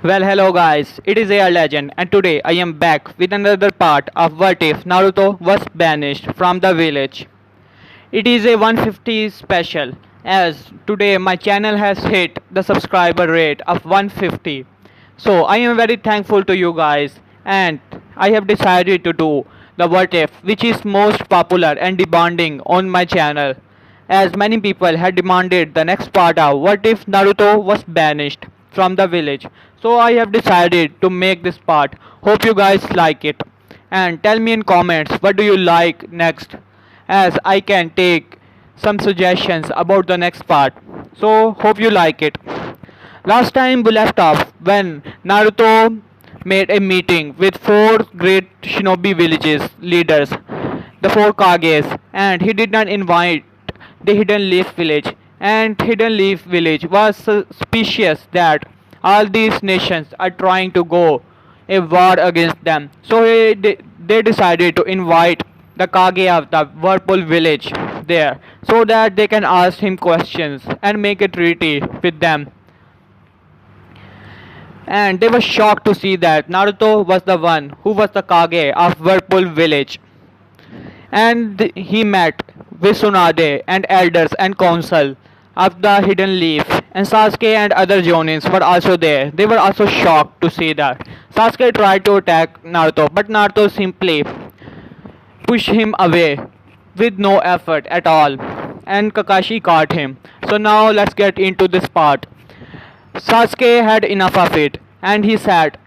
Well, hello guys, it is AR Legend, and today I am back with another part of What If Naruto was banished from the village. It is a 150 special, as today my channel has hit the subscriber rate of 150. So I am very thankful to you guys, and I have decided to do the What If, which is most popular and demanding on my channel, as many people had demanded the next part of What If Naruto was banished from the village. So I have decided to make this part. Hope you guys like it. And tell me in comments what do you like next, as I can take some suggestions about the next part. So hope you like it. Last time we left off when Naruto made a meeting with four great shinobi villages leaders, the four Kages, and he did not invite the Hidden Leaf village. And Hidden Leaf village was suspicious that all these nations are trying to go a war against them. So they decided to invite the Kage of the Whirlpool village there so that they can ask him questions and make a treaty with them. And they were shocked to see that Naruto was the one who was the Kage of Whirlpool village. And he met with Tsunade and elders and council of the Hidden Leaf, and Sasuke and other Jonins were also there. They were also shocked to see that. Sasuke tried to attack Naruto, but Naruto simply pushed him away with no effort at all, and Kakashi caught him. So now let's get into this part. Sasuke had enough of it, and he said,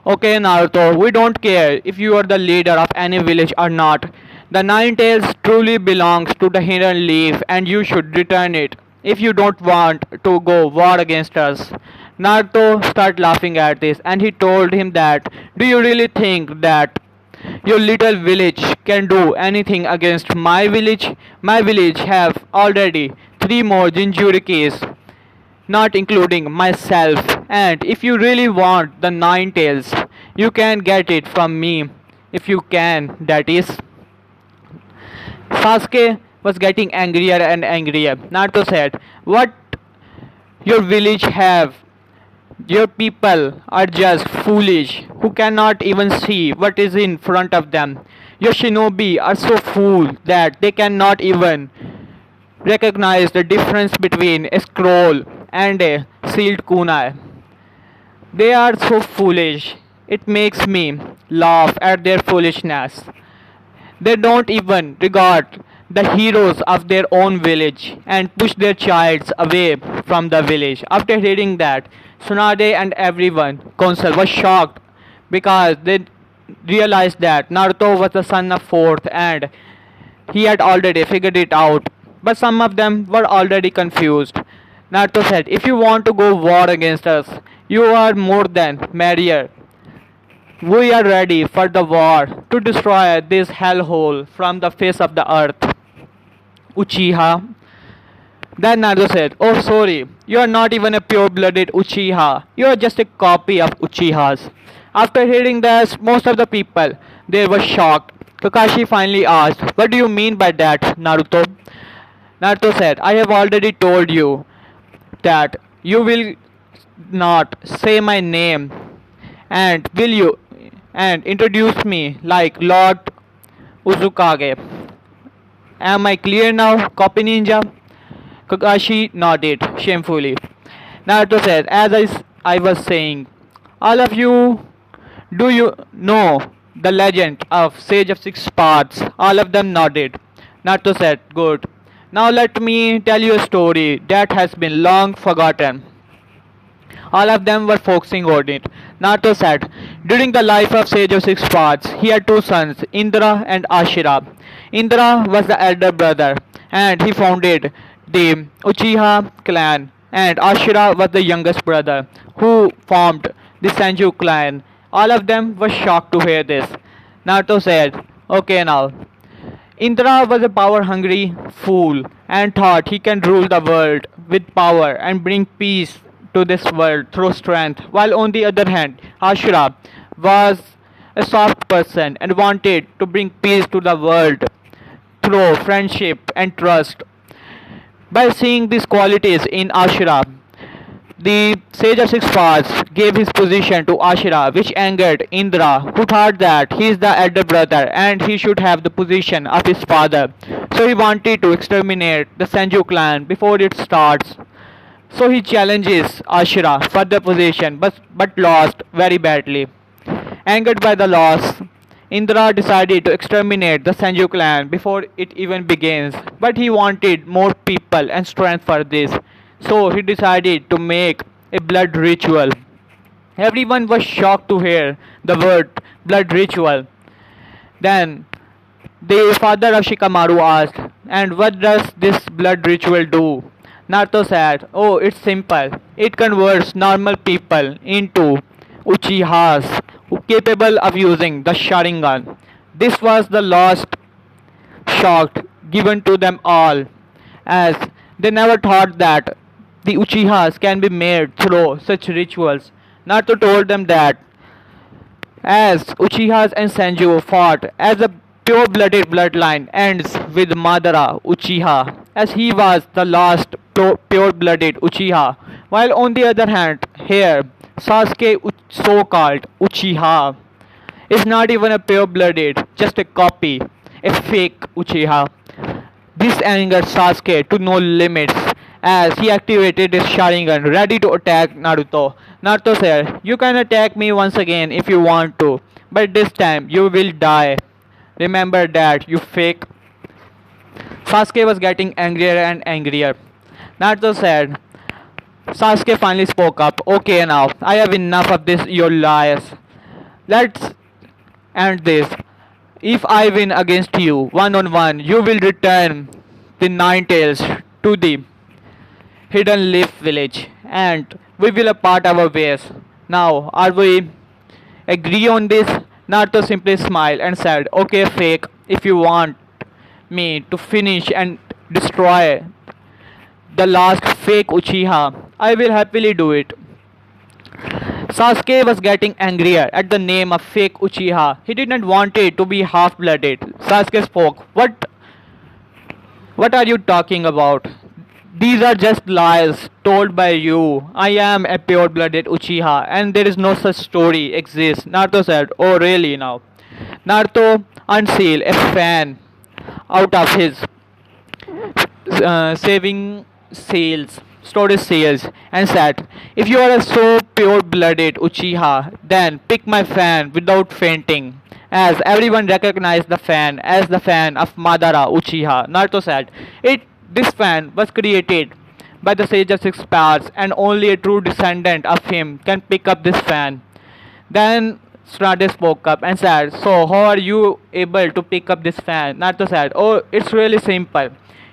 "Okay, Naruto, we don't care if you are the leader of any village or not. The Nine Tails truly belongs to the Hidden Leaf, and you should return it if you don't want to go war against us." Naruto started laughing at this, and he told him that, "Do you really think that your little village can do anything against my village? My village have already three more Jinchurikis, not including myself, and if you really want the Nine Tails, you can get it from me, if you can, that is." Sasuke was getting angrier and angrier. Naruto said, "What your village have? Your people are just foolish, who cannot even see what is in front of them. Your shinobi are so fool that they cannot even recognize the difference between a scroll and a sealed kunai. They are so foolish. It makes me laugh at their foolishness. They don't even regard the heroes of their own village and push their childs away from the village." After hearing that, Tsunade and everyone council was shocked because they realized that Naruto was the son of fourth and he had already figured it out. But some of them were already confused. Naruto said, "If you want to go war against us, you are more than merrier. We are ready for the war to destroy this hellhole from the face of the earth." Uchiha. Then Naruto said, "Oh, sorry, you are not even a pure-blooded Uchiha. You are just a copy of Uchihas." After hearing this, most of the people there were shocked. Kakashi finally asked, "What do you mean by that, Naruto?" Naruto said, "I have already told you that you will not say my name, and will you and introduce me like Lord Uzukage. Am I clear now, Copy Ninja?" Kakashi nodded shamefully. Naruto said, "As I was saying, all of you, do you know the legend of Sage of Six Paths?" All of them nodded. Naruto said, "Good. Now let me tell you a story that has been long forgotten." All of them were focusing on it. Naruto said, "During the life of Sage of Six Paths, he had two sons, Indra and Ashira. Indra was the elder brother, and he founded the Uchiha clan, and Ashira was the youngest brother, who formed the Senju clan." All of them were shocked to hear this. Naruto said, "Okay now. Indra was a power-hungry fool and thought he can rule the world with power and bring peace to this world through strength, while on the other hand, Ashura was a soft person and wanted to bring peace to the world through friendship and trust." By seeing these qualities in Ashura, The sage of six paths gave his position to Ashira, which angered Indra, who thought that he is the elder brother and he should have the position of his father. So he wanted to exterminate the Sanju clan before it starts. So he challenges Ashira for the position but lost very badly. Angered by the loss, Indra decided to exterminate the Sanju clan before it even begins, but he wanted more people and strength for this, so he decided to make a blood ritual. Everyone was shocked to hear the word blood ritual. Then the father of Shikamaru asked, "And what does this blood ritual do?" Naruto said, "Oh, it's simple. It converts normal people into Uchihas capable of using the Sharingan." This was the last shock given to them all, as they never thought that the Uchihas can be made through such rituals. Naruto told them that as Uchihas and Senju fought as a pure-blooded bloodline ends with Madara Uchiha, as he was the last pure-blooded Uchiha, while on the other hand, here Sasuke, so-called Uchiha, is not even a pure-blooded, just a copy, a fake Uchiha. This angered Sasuke to no limits as he activated his Sharingan ready to attack Naruto. Naruto said, "You can attack me once again if you want to, but this time you will die. Remember that, you fake." Sasuke was getting angrier and angrier. Naruto said, Sasuke finally spoke up, "Okay now, I have enough of this your lies. Let's end this. If I win against you, one on one, you will return the Nine Tails to the Hidden Leaf Village, and we will apart our ways. Now, are we agree on this?" Naruto simply smiled and said, "Okay, fake, if you want me to finish and destroy the last fake Uchiha, I will happily do it." Sasuke was getting angrier at the name of fake Uchiha. He did not want it to be half-blooded. Sasuke spoke, What are you talking about? These are just lies told by you. I am a pure-blooded Uchiha and there is no such story exists." Naruto said, "Oh really now?" Naruto unsealed a fan out of his saving sales, storage sales, and said, "If you are a so pure-blooded Uchiha, then pick my fan without fainting." As everyone recognized the fan as the fan of Madara Uchiha, Naruto said, This fan was created by the Sage of Six Paths, and only a true descendant of him can pick up this fan." Then Tsunade spoke up and said, "So, how are you able to pick up this fan?" Naruto said, "Oh, it's really simple.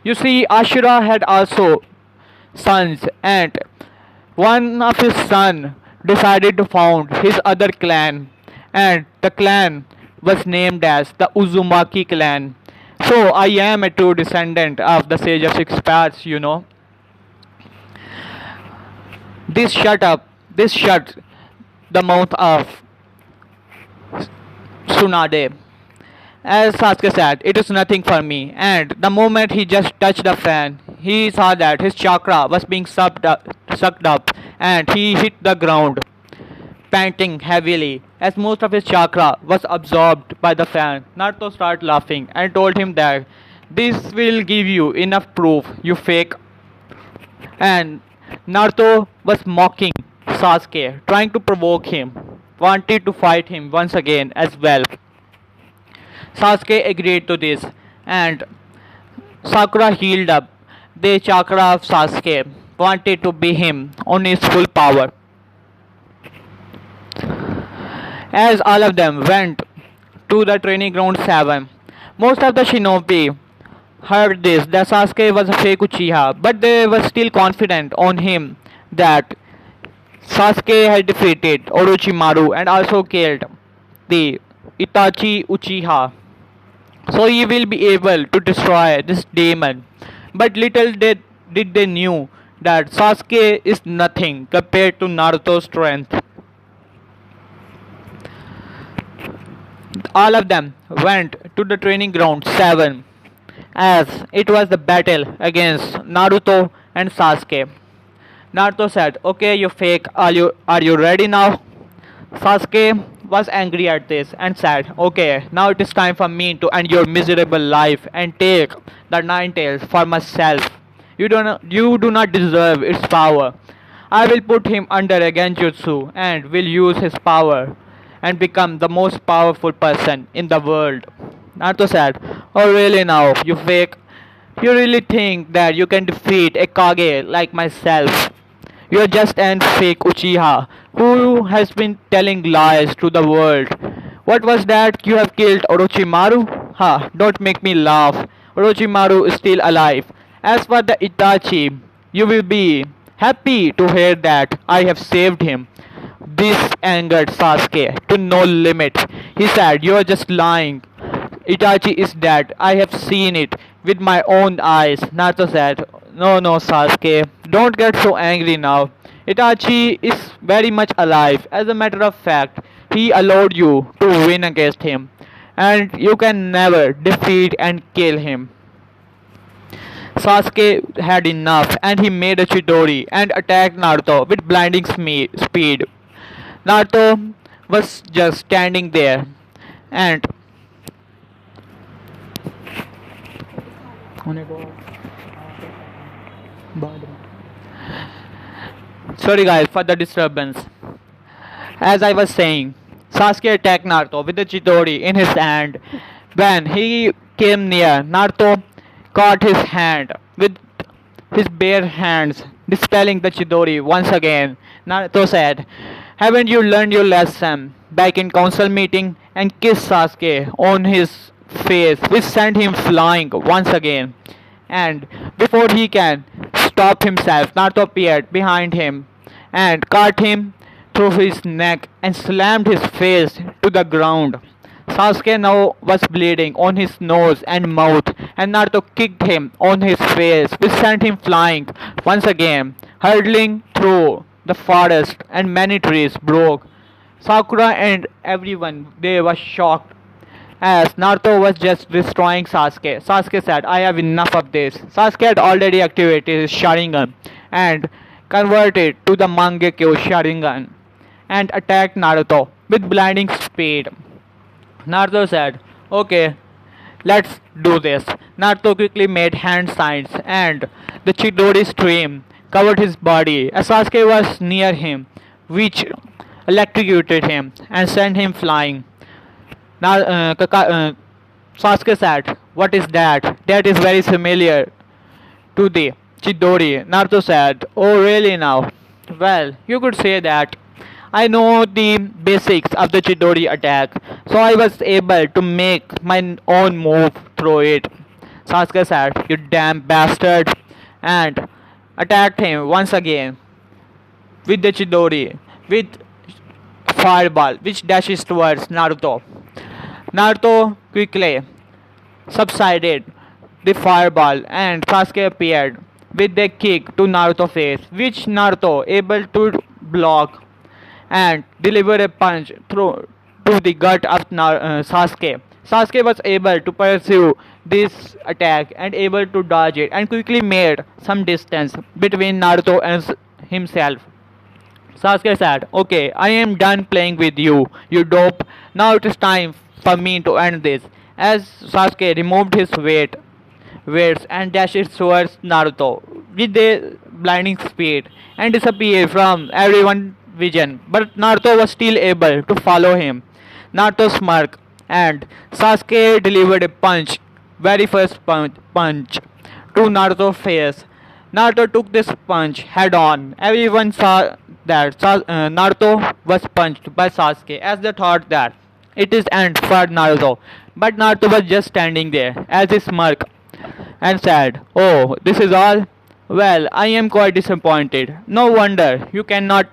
You see, Ashura had also sons, and one of his sons decided to found his other clan, and the clan was named as the Uzumaki clan. So I am a true descendant of the Sage of Six Paths, you know." This shut the mouth of Tsunade. As Sasuke said, "It is nothing for me," and the moment he just touched the fan, he saw that his chakra was being sucked up, and he hit the ground, panting heavily, as most of his chakra was absorbed by the fan. Naruto started laughing and told him that, "This will give you enough proof, you fake." And Naruto was mocking Sasuke, trying to provoke him, wanted to fight him once again as well. Sasuke agreed to this, and Sakura healed up the chakra of Sasuke, wanted to be him on his full power. As all of them went to the training ground 7, most of the shinobi heard this, that Sasuke was a fake Uchiha, but they were still confident on him that Sasuke had defeated Orochimaru and also killed the Itachi Uchiha. So he will be able to destroy this demon. But little did they knew that Sasuke is nothing compared to Naruto's strength. All of them went to the training ground 7, as it was the battle against Naruto and Sasuke. Naruto said, okay, you fake, are you ready now? Sasuke was angry at this and said, okay, now it is time for me to end your miserable life and take the nine tails for myself. You do not deserve its power. I will put him under a genjutsu and will use his power and become the most powerful person in the world. Naruto said, oh really now, you fake? You really think that you can defeat a Kage like myself? You're just an fake Uchiha who has been telling lies to the world. What was that? You have killed Orochimaru? Ha, don't make me laugh. Orochimaru is still alive. As for the Itachi, you will be happy to hear that I have saved him. This angered Sasuke to no limit. He said, you are just lying. Itachi is dead. I have seen it with my own eyes. Naruto said, no, no, Sasuke. Don't get so angry now. Itachi is very much alive. As a matter of fact, he allowed you to win against him. And you can never defeat and kill him. Sasuke had enough and he made a Chidori and attacked Naruto with blinding speed. Naruto was just standing there and sorry guys for the disturbance. As I was saying, Sasuke attacked Naruto with the Chidori in his hand. When he came near, Naruto caught his hand with his bare hands, dispelling the Chidori once again. Naruto said, haven't you learned your lesson back in council meeting? And kissed Sasuke on his face, which sent him flying once again. And before he can stop himself, Naruto appeared behind him and caught him through his neck and slammed his face to the ground. Sasuke now was bleeding on his nose and mouth, and Naruto kicked him on his face, which sent him flying once again, hurtling through the forest, and many trees broke. Sakura and everyone they were shocked as Naruto was just destroying Sasuke. Sasuke said, I have enough of this. Sasuke had already activated his Sharingan and converted to the Mangekyo Sharingan and attacked Naruto with blinding speed. Naruto said, okay, let's do this. Naruto quickly made hand signs and the Chidori stream covered his body as Sasuke was near him, which electrocuted him and sent him flying. Now, Sasuke said, what is that? That is very familiar to the Chidori. Naruto said, oh really now? Well, you could say that. I know the basics of the Chidori attack, so I was able to make my own move through it. Sasuke said, you damn bastard, and attacked him once again with the Chidori, with fireball, which dashes towards Naruto. Naruto quickly subsided the fireball and Sasuke appeared with a kick to Naruto's face, which Naruto able to block and deliver a punch through to the gut of Sasuke. Sasuke was able to pursue this attack and able to dodge it and quickly made some distance between Naruto and himself. Sasuke said, okay, I am done playing with you, you dope. Now it is time for me to end this. As Sasuke removed his weights and dashed towards Naruto with a blinding speed and disappeared from everyone's vision. But Naruto was still able to follow him. Naruto smirked and Sasuke delivered a punch, very first punch to Naruto's face. Naruto took this punch head on. Everyone saw that Naruto was punched by Sasuke as they thought that it is end for Naruto. But Naruto was just standing there as he smirked and said, oh, this is all? Well, I am quite disappointed. No wonder you cannot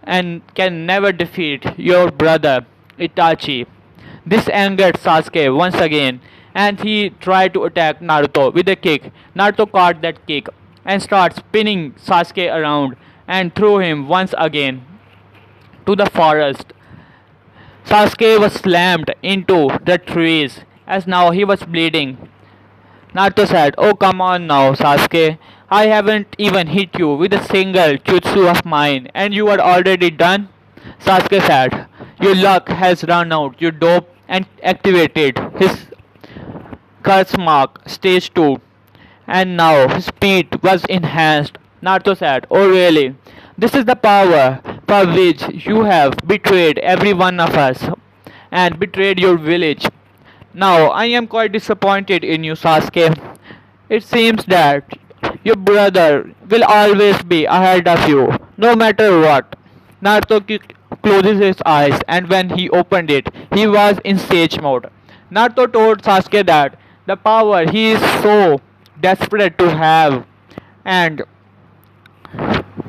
and can never defeat your brother Itachi. This angered Sasuke once again and he tried to attack Naruto with a kick. Naruto caught that kick and started spinning Sasuke around and threw him once again to the forest. Sasuke was slammed into the trees as now he was bleeding. Naruto said, oh come on now Sasuke, I haven't even hit you with a single jutsu of mine, and you are already done? Sasuke said. Your luck has run out. You dope and activated his curse mark, stage 2. And now his speed was enhanced. Naruto said, Oh really? This is the power for which you have betrayed every one of us and betrayed your village. Now I am quite disappointed in you, Sasuke. It seems that your brother will always be ahead of you, no matter what. Naruto closes his eyes, and when he opened it, he was in sage mode. Naruto told Sasuke that the power he is so desperate to have and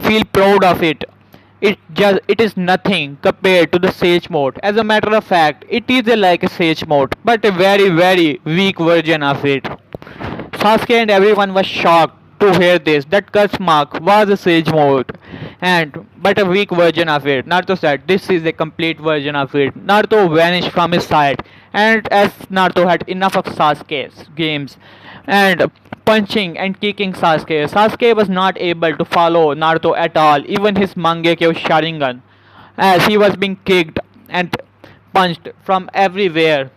feel proud of it. It is nothing compared to the sage mode. As a matter of fact, it is like a sage mode, but a very weak version of it. Sasuke and everyone was shocked to hear this. That curse mark was a sage mode, and but a weak version of it. Naruto said, "This is a complete version of it." Naruto vanished from his side, and as Naruto had enough of Sasuke's games and punching and kicking Sasuke, Sasuke was not able to follow Naruto at all. Even his Mangekyo Sharingan, as he was being kicked and punched from everywhere,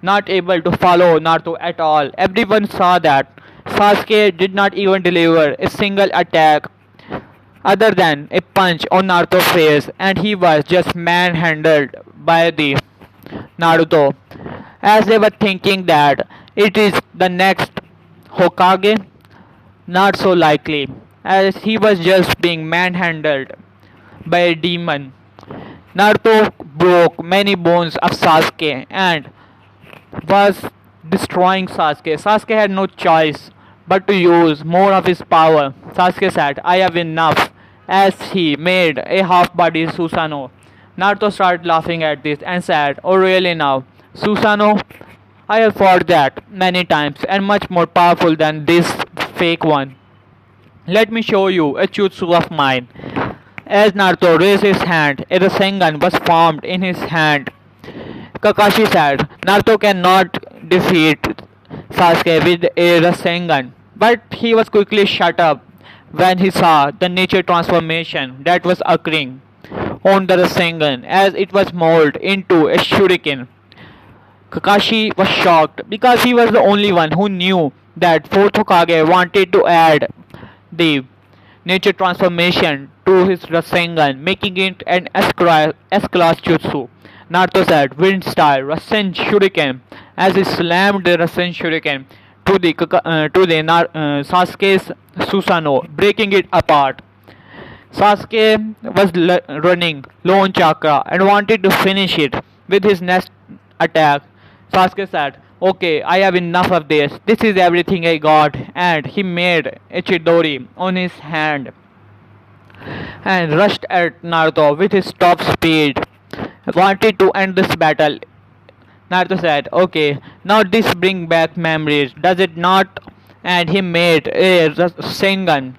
not able to follow Naruto at all. Everyone saw that Sasuke did not even deliver a single attack other than a punch on Naruto's face, and he was just manhandled by the Naruto. As they were thinking that it is the next Hokage, not so likely, as he was just being manhandled by a demon. Naruto broke many bones of Sasuke and was destroying Sasuke. Sasuke had no choice but to use more of his power. Sasuke said, I have enough, as he made a half-body Susanoo. Naruto started laughing at this and said, Oh really now? Susanoo? I have fought that many times and much more powerful than this fake one. Let me show you a jutsu of mine. As Naruto raised his hand, a Rasengan was formed in his hand. Kakashi said, Naruto cannot defeat Sasuke with a Rasengan, but he was quickly shut up when he saw the nature transformation that was occurring on the Rasengan as it was molded into a shuriken. Kakashi was shocked because he was the only one who knew that fourth Hokage wanted to add the nature transformation to his Rasengan, making it an S-class jutsu. Naruto said, Wind style, Rasen Shuriken, as he slammed the Rasen Shuriken to the Sasuke's Susanoo, breaking it apart. Sasuke was running low on chakra and wanted to finish it with his next attack. Sasuke said, Okay, I have enough of this. This is everything I got. And he made a Chidori on his hand and rushed at Naruto with his top speed. Wanted to end this battle. Naruto said, Okay, now this bring back memories, does it not? And he made a Sengan.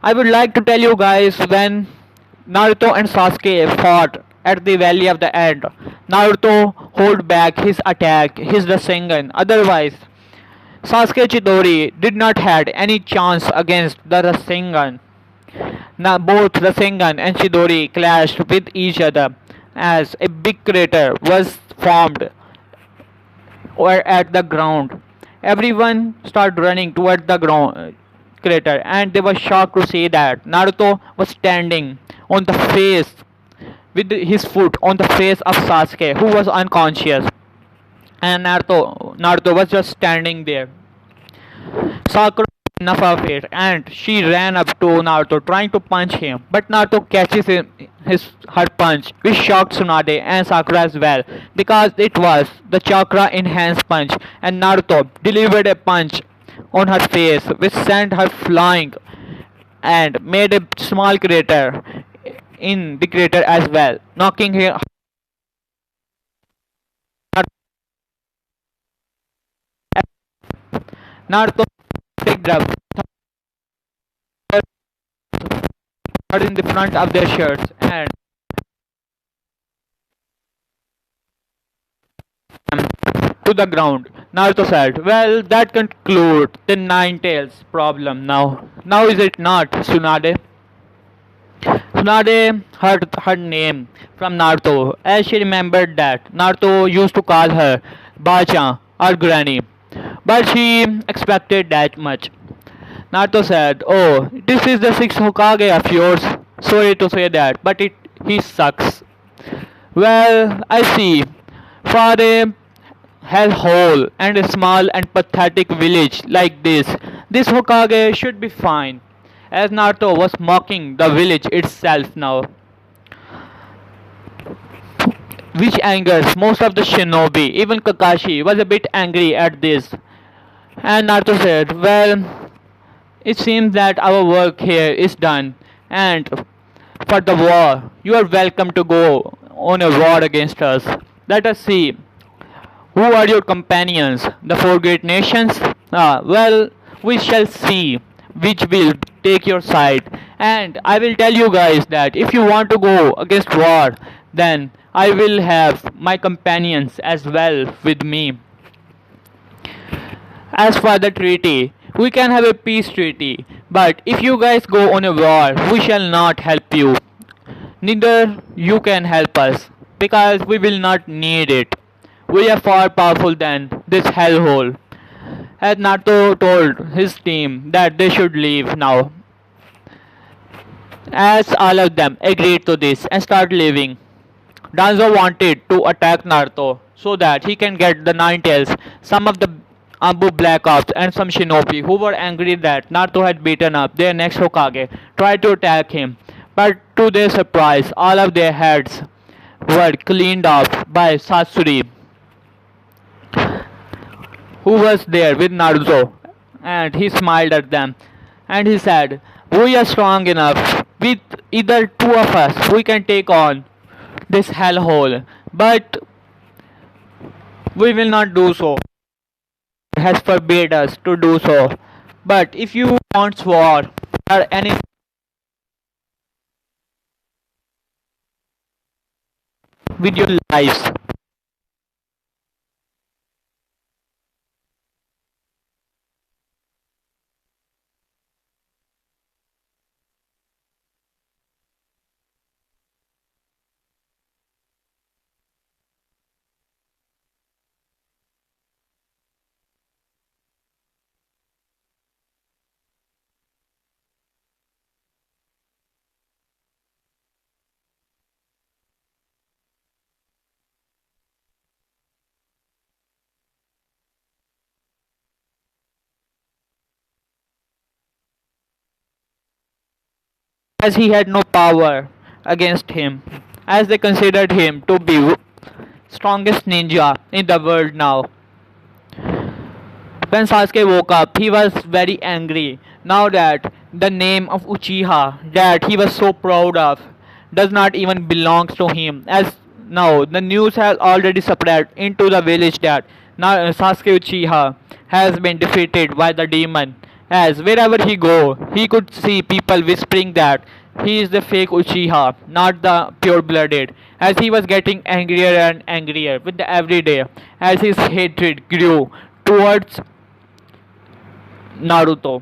I would like to tell you guys when Naruto and Sasuke fought at the Valley of the End. Naruto hold back his attack, his Rasengan. Otherwise, Sasuke Chidori did not had any chance against the Rasengan. Now both Rasengan and Chidori clashed with each other as a big crater was formed or at the ground. Everyone started running toward the ground crater and they were shocked to see that Naruto was standing on the face with his foot on the face of Sasuke who was unconscious, and Naruto was just standing there. Sakura had enough of it and she ran up to Naruto trying to punch him, but Naruto catches her punch, which shocked Tsunade and Sakura as well because it was the chakra enhanced punch, and Naruto delivered a punch on her face which sent her flying and made a small crater in the crater as well, knocking her. Naruto picked up her in the front of their shirts and to the ground. Naruto said, well, that concludes the Nine Tails problem now. Now is it not, Tsunade? Tsunade heard her name from Naruto as she remembered that Naruto used to call her Bachan or Granny. But she expected that much. Naruto said, oh, this is the sixth Hokage of yours. Sorry to say that, but he sucks. Well, I see. For a hellhole and a small and pathetic village like this Hokage should be fine. As Naruto was mocking the village itself now, which angers most of the shinobi. Even Kakashi was a bit angry at this. And Naruto said, well, it seems that our work here is done, and for the war, you are welcome to go on a war against us. Let us see. Who are your companions? The four great nations? Well, we shall see which will take your side. And I will tell you guys that if you want to go against war, then I will have my companions as well with me. As for the treaty, we can have a peace treaty, but if you guys go on a war, we shall not help you. Neither you can help us, because we will not need it. We are far powerful than this hellhole. As Naruto told his team that they should leave now. As all of them agreed to this and start leaving, Danzo wanted to attack Naruto so that he can get the Nine Tails. Some of the Ambu Black Ops and some shinobi who were angry that Naruto had beaten up their next Hokage tried to attack him, but to their surprise, all of their heads were cleaned off by Sasori, who was there with Naruto, and he smiled at them and he said, we are strong enough. With either two of us, we can take on this hellhole, but we will not do so. Has forbade us to do so. But if you want war or any with your lives, as he had no power against him, as they considered him to be strongest ninja in the world now. When Sasuke woke up, he was very angry now that the name of Uchiha that he was so proud of does not even belong to him. As now the news has already spread into the village that now Sasuke Uchiha has been defeated by the demon. As wherever he go, he could see people whispering that he is the fake Uchiha, not the pure-blooded. As he was getting angrier and angrier with the every day, as his hatred grew towards Naruto.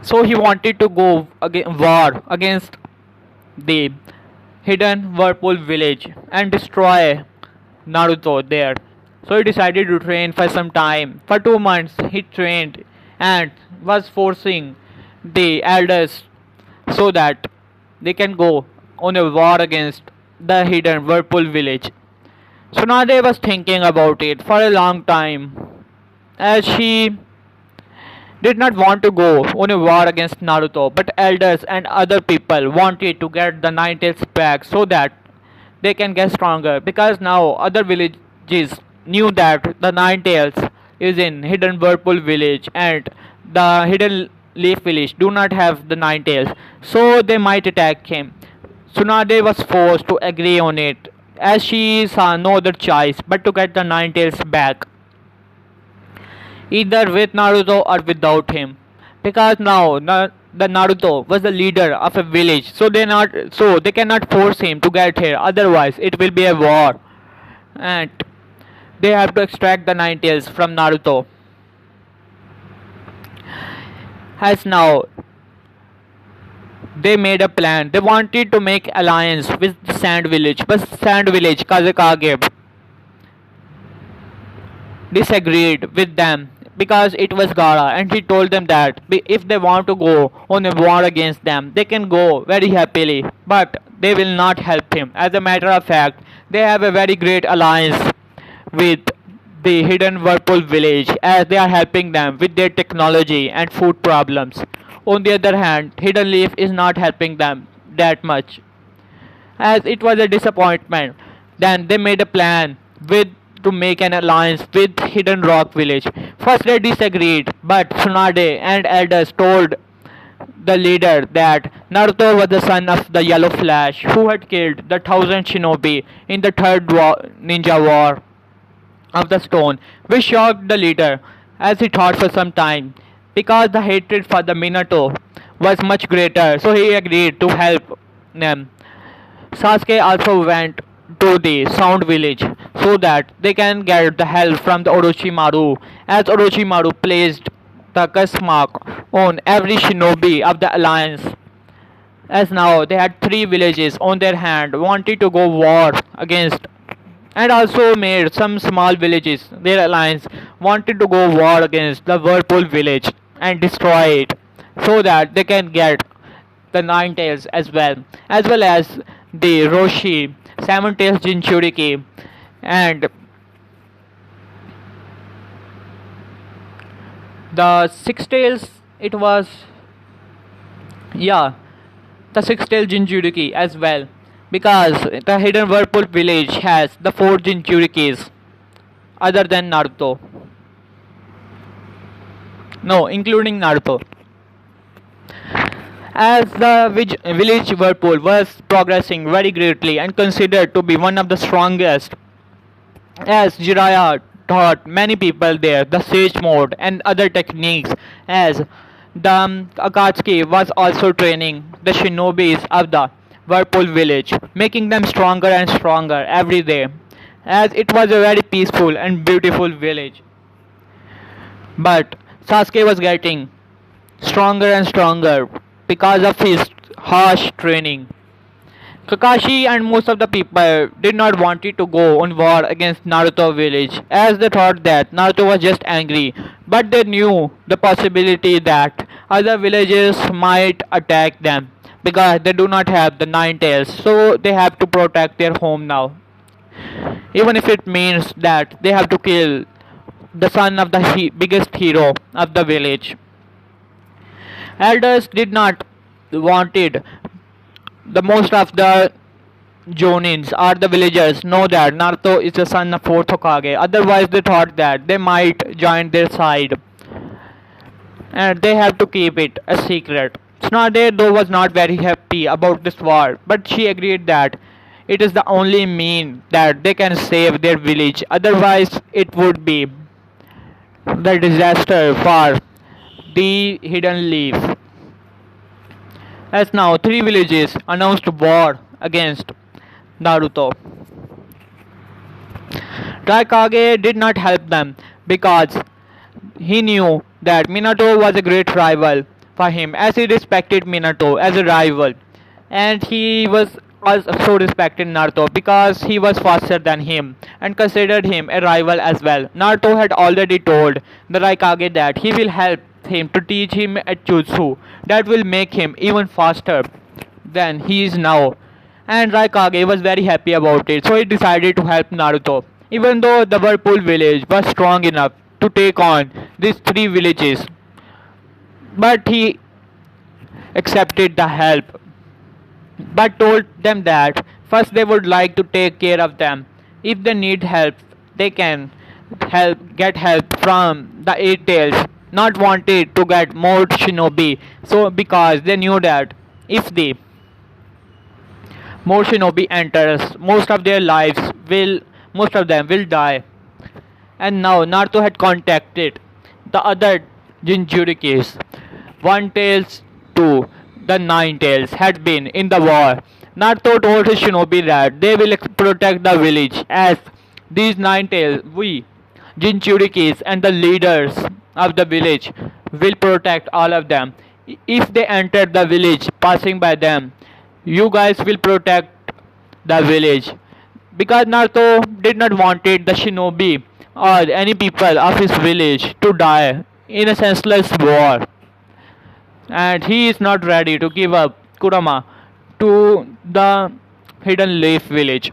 So he wanted to go war against the hidden whirlpool village and destroy Naruto there. So he decided to train for some time. For 2 months he trained and was forcing the elders so that they can go on a war against the hidden whirlpool village. Tsunade was thinking about it for a long time as she did not want to go on a war against Naruto, but elders and other people wanted to get the Nine Tails back so that they can get stronger, because now other villages knew that the Nine Tails is in hidden whirlpool village and the hidden leaf village do not have the Nine Tails, so they might attack him. Tsunade was forced to agree on it as she saw no other choice but to get the Nine Tails back, either with Naruto or without him, because now the Naruto was the leader of a village, so they cannot force him to get here, otherwise it will be a war. And they have to extract the nine tails from Naruto. As now they made a plan. They wanted to make alliance with the Sand Village, but Sand Village Kazekage disagreed with them because it was Gara, and he told them that if they want to go on a war against them, they can go very happily, but they will not help him. As a matter of fact, they have a very great alliance with the hidden Whirlpool village as they are helping them with their technology and food problems. On the other hand, Hidden Leaf is not helping them that much as it was a disappointment. Then they made a plan with to make an alliance with Hidden Rock Village. First they disagreed, but Tsunade and elders told the leader that Naruto was the son of the Yellow Flash who had killed the thousand shinobi in the ninja war of the stone, which shocked the leader as he thought for some time. Because the hatred for the Minato was much greater, so he agreed to help them. Sasuke also went to the Sound Village so that they can get the help from the Orochimaru, as Orochimaru placed the curse mark on every shinobi of the alliance. As now they had three villages on their hand, wanted to go war against, and also made some small villages. Their alliance wanted to go war against the Whirlpool village and destroy it so that they can get the nine tails as well as the Roshi, seven tails Jinchuriki, and the six tails. It was, yeah, the six tail Jinchuriki as well, because the hidden Whirlpool village has the four Jinchurikis other than Naruto. No, including Naruto. As the village Whirlpool was progressing very greatly and considered to be one of the strongest, as Jiraiya taught many people there the sage mode and other techniques, as the Akatsuki was also training the shinobis of the Whirlpool village, making them stronger and stronger every day, as it was a very peaceful and beautiful village. But Sasuke was getting stronger and stronger because of his harsh training. Kakashi and most of the people did not want to go on war against Naruto village as they thought that Naruto was just angry, but they knew the possibility that other villages might attack them because they do not have the nine tails, so they have to protect their home now, even if it means that they have to kill the son of the biggest hero of the village. Elders did not wanted the most of the Jonins or the villagers know that Naruto is the son of fourth Hokage. Otherwise, they thought that they might join their side, and they have to keep it a secret. Tsunade though was not very happy about this war, but she agreed that it is the only mean that they can save their village. Otherwise, it would be the disaster for the Hidden Leaf. As now three villages announced war against Naruto. Raikage did not help them because he knew that Minato was a great rival for him, as he respected Minato as a rival, and he was also respected Naruto because he was faster than him and considered him a rival as well. Naruto had already told the Raikage that he will help him to teach him a jutsu that will make him even faster than he is now. And Raikage was very happy about it, so he decided to help Naruto. Even though the Whirlpool village was strong enough to take on these three villages, but he accepted the help, but told them that first they would like to take care of them. If they need help, they can get help from the Eight Tails. Not wanted to get more shinobi, so because they knew that if the more shinobi enters, most of them will die. And now Naruto had contacted the other Jinchurikis. One Tails to the Nine Tails had been in the war. Naruto told his shinobi that they will protect the village as These nine tails, we, Jinchurikis and the leaders of the village will protect all of them. If they enter the village passing by them, you guys will protect the village. Because Naruto did not wanted the shinobi or any people of his village to die in a senseless war. And he is not ready to give up Kurama to the Hidden Leaf village.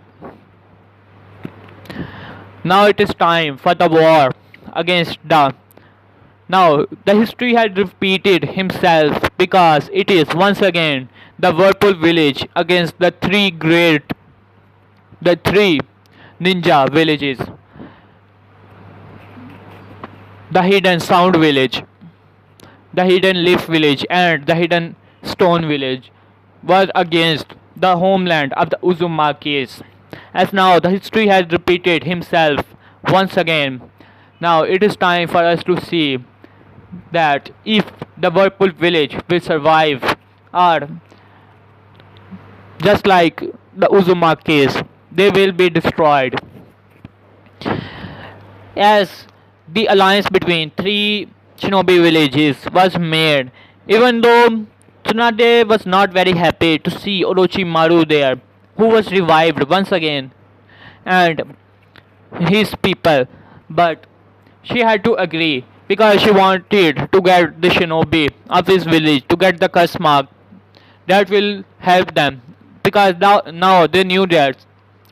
Now it is time for the war against the. Now the history had repeated himself because it is once again the Whirlpool village against the three ninja villages. The Hidden Sound village, the Hidden Leaf village and the Hidden Stone village was against the homeland of the Uzumakis. As now the history has repeated himself once again. Now it is time for us to see that if the Whirlpool village will survive or just like the Uzumakis, they will be destroyed. As the alliance between three shinobi villages was made, even though Tsunade was not very happy to see Orochimaru there, who was revived once again, and his people, but she had to agree because she wanted to get the shinobi of his village to get the curse mark that will help them because now they knew that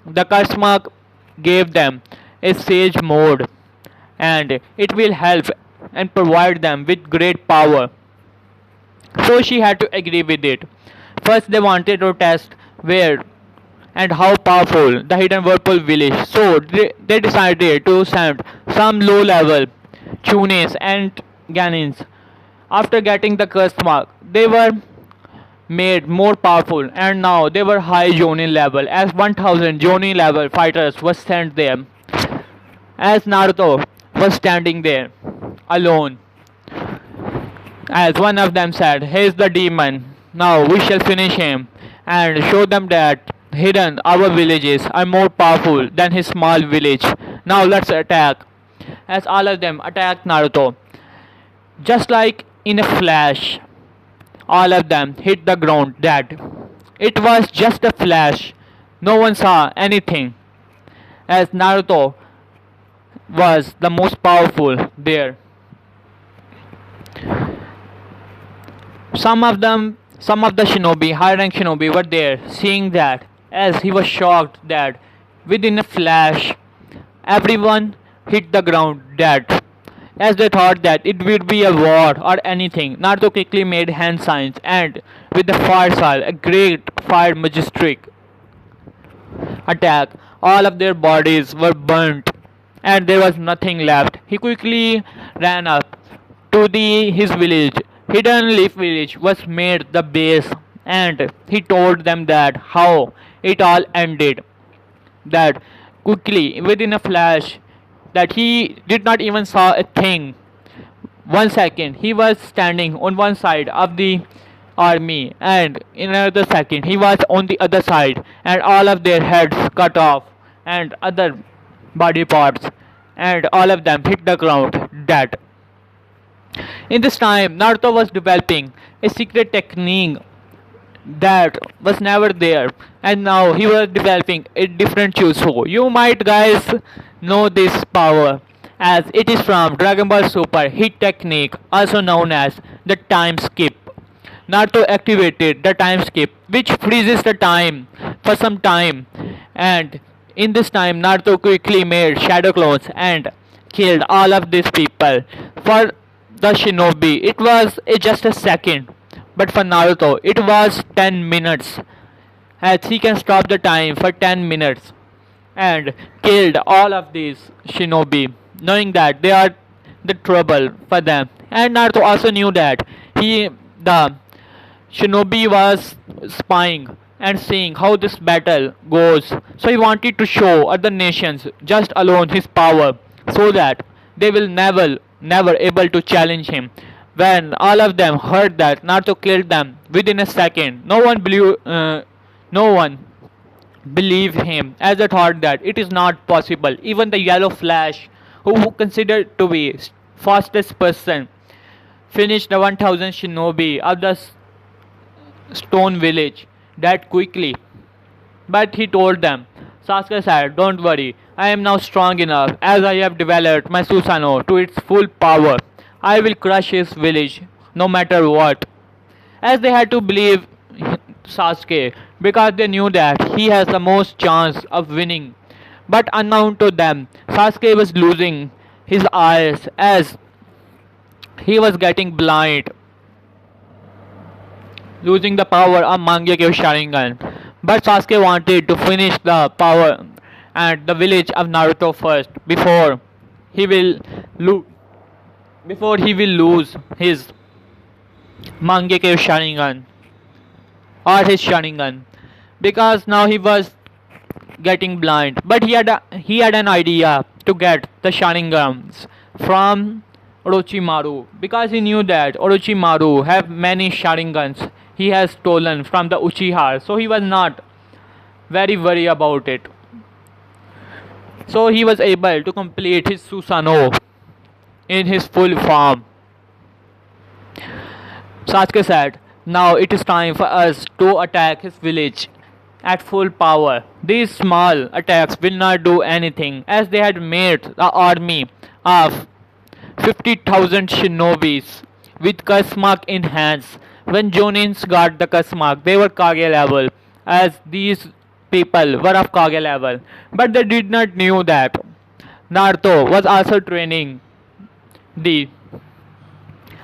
the curse mark gave them a sage mode and it will help and provide them with great power. So she had to agree with it. First, they wanted to test where and how powerful the Hidden Whirlpool village. So they decided to send some low level Chunis and Ganins. After getting the curse mark, they were made more powerful and now they were high Jonin level as 1000 Jonin level fighters were sent there. As Naruto was standing there alone, as one of them said, "Here's the demon. Now we shall finish him and show them that hidden our villages are more powerful than his small village. Now let's attack." As all of them attacked Naruto, just like in a flash, all of them hit the ground dead. It was just a flash. No one saw anything. As Naruto was the most powerful there. Some of the shinobi, high rank shinobi were there seeing that as he was shocked that within a flash everyone hit the ground dead. As they thought that it would be a war or anything, Naruto quickly made hand signs and with the fire style, a great fire majestic attack, all of their bodies were burnt and there was nothing left. He quickly ran up to his village. Hidden Leaf village was made the base and he told them that how it all ended. That quickly within a flash that he did not even saw a thing. 1 second he was standing on one side of the army and in another second he was on the other side and all of their heads cut off and other body parts and all of them hit the ground dead. In this time Naruto was developing a secret technique that was never there and now he was developing a different jutsu. You might guys know this power as it is from Dragon Ball Super hit technique also known as the time skip. Naruto activated the time skip which freezes the time for some time and in this time Naruto quickly made shadow clones and killed all of these people. For the shinobi it was just a second but for Naruto it was 10 minutes as he can stop the time for 10 minutes and killed all of these shinobi knowing that they are the trouble for them. And Naruto also knew that the shinobi was spying and seeing how this battle goes, so he wanted to show other nations just alone his power so that they will never able to challenge him. When all of them heard that Naruto killed them within a second, no one believe him, as they thought that it is not possible. Even the Yellow Flash, who considered to be fastest person, finished the 1000 shinobi of the stone village that quickly. But he told them, Sasuke said, don't worry, I am now strong enough as I have developed my Susanoo to its full power. I will crush his village no matter what. As they had to believe Sasuke because they knew that he has the most chance of winning. But unknown to them, Sasuke was losing his eyes as he was getting blind, losing the power of Mangekyo Sharingan. But Sasuke wanted to finish the power and the village of Naruto first he will lo- before he will lose his Mangekyo Sharingan or his Sharingan, because now he was getting blind. But he had an idea to get the Sharingans from Orochimaru, because he knew that Orochimaru have many Sharingans he has stolen from the Uchiha, so he was not very worried about it. So he was able to complete his Susanoo in his full form. Sasuke said, now it is time for us to attack his village at full power. These small attacks will not do anything, as they had made the army of 50,000 shinobis with Kasmak in hands. When Jonins got the Kasmak, they were Kage level, as these people were of Kage level. But they did not knew that Naruto was also training the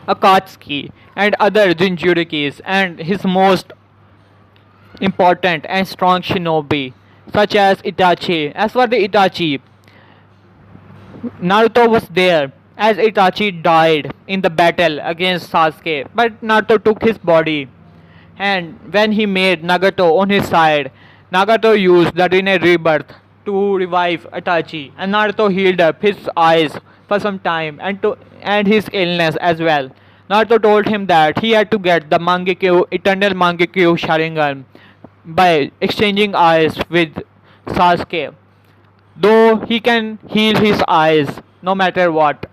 Akatsuki and other Jinchurikis, and his most important and strong shinobi such as Itachi. As for the Itachi, Naruto was there as Itachi died in the battle against Sasuke, but Naruto took his body, and when he made Nagato on his side, Nagato used the Rinne rebirth to revive Itachi, and Naruto healed up his eyes for some time and his illness as well. Naruto told him that he had to get the Mangekyo Eternal Mangekyo Sharingan by exchanging eyes with Sasuke, though he can heal his eyes no matter what.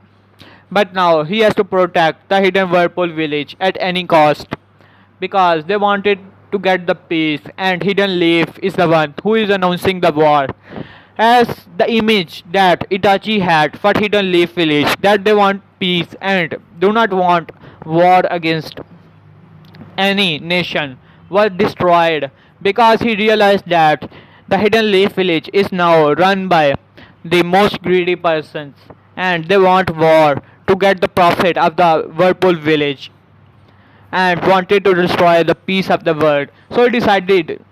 But now he has to protect the hidden Whirlpool village at any cost, because they wanted to get the peace, and Hidden Leaf is the one who is announcing the war. As the image that Itachi had for Hidden Leaf village, that they want peace and do not want war against any nation, was destroyed, because he realized that the Hidden Leaf village is now run by the most greedy persons, and they want war to get the profit of the Whirlpool village, and wanted to destroy the peace of the world. So he decided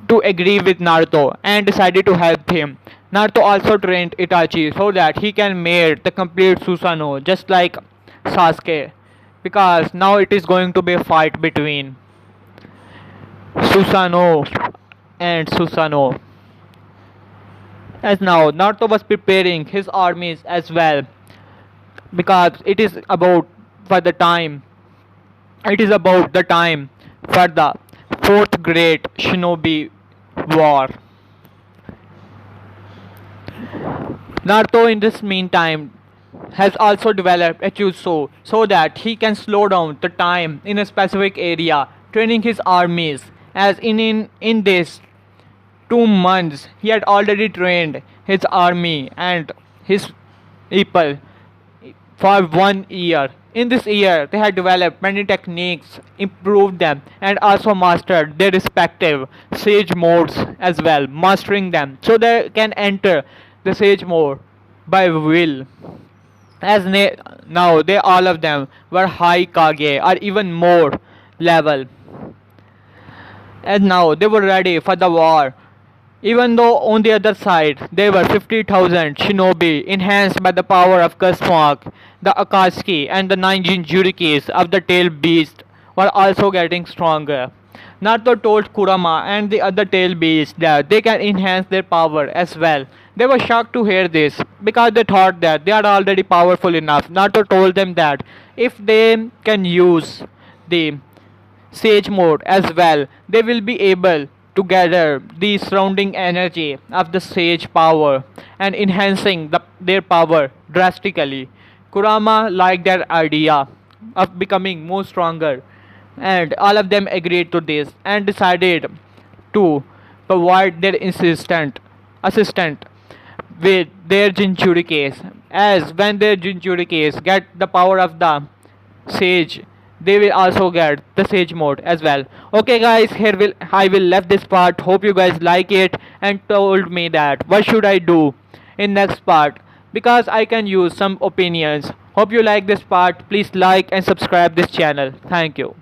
to agree with Naruto and decided to help him. Naruto also trained Itachi so that he can make the complete Susanoo just like Sasuke, because now it is going to be a fight between Susanoo and Susanoo. As now Naruto was preparing his armies as well, because it is about the time for the fourth great shinobi war. Naruto in this meantime has also developed a jutsu so that he can slow down the time in a specific area, training his armies, as in this 2 months he had already trained his army and his people for 1 year. In this year, they had developed many techniques, improved them, and also mastered their respective sage modes as well, mastering them so they can enter the sage mode by will. As now, they all of them were high Kage or even more level, and now they were ready for the war. Even though on the other side there were 50,000 shinobi enhanced by the power of Cosmog, the Akatsuki and the 9 Jinchurikis of the tail beast were also getting stronger. Naruto told Kurama and the other tail beasts that they can enhance their power as well. They were shocked to hear this, because they thought that they are already powerful enough. Naruto told them that if they can use the Sage mode as well, they will be able together the surrounding energy of the sage power and enhancing their power drastically. Kurama liked that idea of becoming more stronger, and all of them agreed to this and decided to provide their assistant with their Jinchurikes, as when their Jinchurikes get the power of the sage, they will also get the sage mode as well. Okay guys, here will I will left this part. Hope you guys like it and told me that what should I do in next part, because I can use some opinions. Hope you like this part. Please like and subscribe this channel. Thank you.